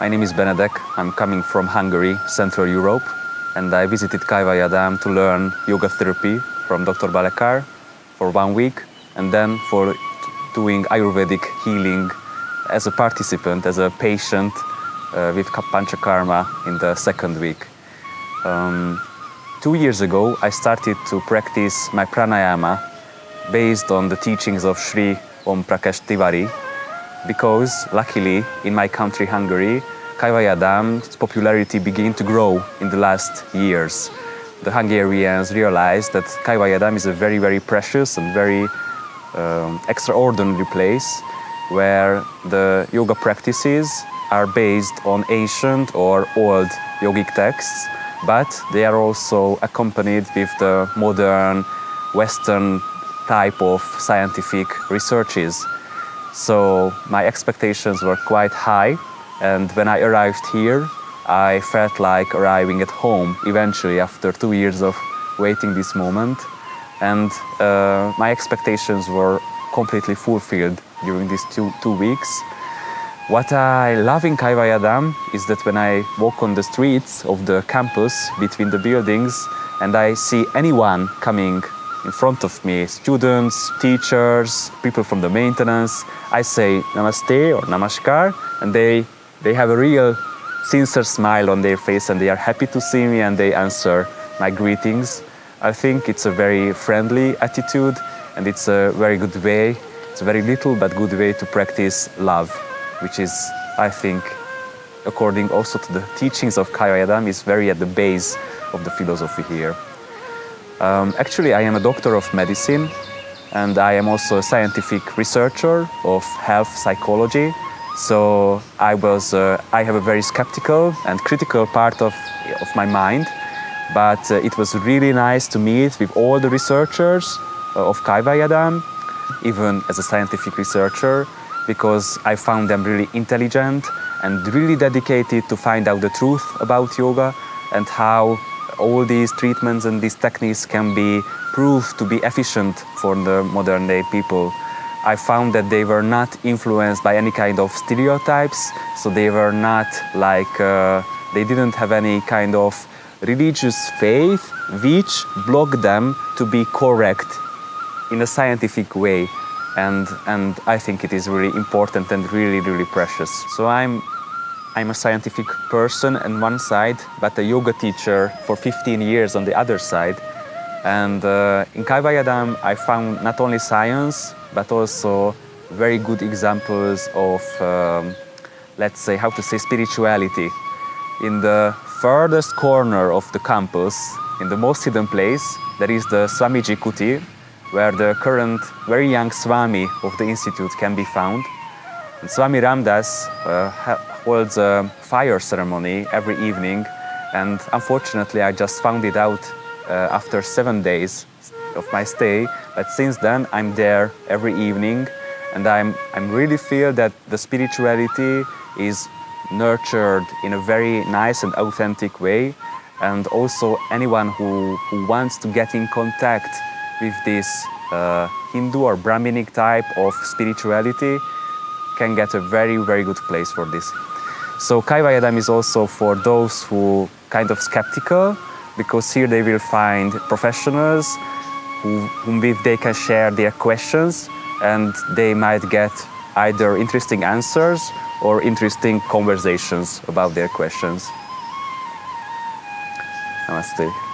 My name is Benedek. I'm coming from Hungary, Central Europe, and I visited Kaivalyadhama to learn yoga therapy from Dr. Balekar for 1 week, and then for doing Ayurvedic healing as a participant, as a patient with Panchakarma in the 2nd week. 2 years ago, I started to practice my pranayama based on the teachings of Sri Om Prakash Tiwari, because luckily in my country, Hungary, Kaivalyadhama's popularity began to grow in the last years. The Hungarians realized that Kaivalyadhama is a very, very precious and very extraordinary place where the yoga practices are based on ancient or old yogic texts, but they are also accompanied with the modern Western type of scientific researches. So my expectations were quite high, and when I arrived here, I felt like arriving at home eventually after 2 years of waiting this moment, and my expectations were completely fulfilled during these two weeks. What I love in Kaivalyadhama is that when I walk on the streets of the campus between the buildings and I see anyone coming in front of me, students, teachers, people from the maintenance, I say namaste or namaskar, and they have a real sincere smile on their face and they are happy to see me and they answer my greetings. I think it's a very friendly attitude and it's a very good way, it's a very little but good way to practice love, which is, I think, according also to the teachings of Kaivalyadhama, is very at the base of the philosophy here. Actually, I am a doctor of medicine and I am also a scientific researcher of health psychology. So I have a very skeptical and critical part of my mind, but it was really nice to meet with all the researchers of Kaivalyadhama, even as a scientific researcher, because I found them really intelligent and really dedicated to find out the truth about yoga and how all these treatments and these techniques can be proved to be efficient for the modern day people. I found that they were not influenced by any kind of stereotypes, so they were not like, they didn't have any kind of religious faith which blocked them to be correct in a scientific way. And I think it is really important and really, really precious. So I'm a scientific person on one side, but a yoga teacher for 15 years on the other side. And in Kaivalyadhama, I found not only science, but also very good examples of, let's say, how to say, spirituality. In the furthest corner of the campus, in the most hidden place, there is the Swamiji Kuti, where the current very young Swami of the institute can be found. And Swami Ramdas holds a fire ceremony every evening, and unfortunately I just found it out after 7 days of my stay, but since then I'm there every evening, and I'm really feel that the spirituality is nurtured in a very nice and authentic way, and also anyone who wants to get in contact with this Hindu or Brahminic type of spirituality can get a very, very good place for this. So Kaivalyadhama is also for those who kind of skeptical, because here they will find professionals whom they can share their questions, and they might get either interesting answers or interesting conversations about their questions. Namaste.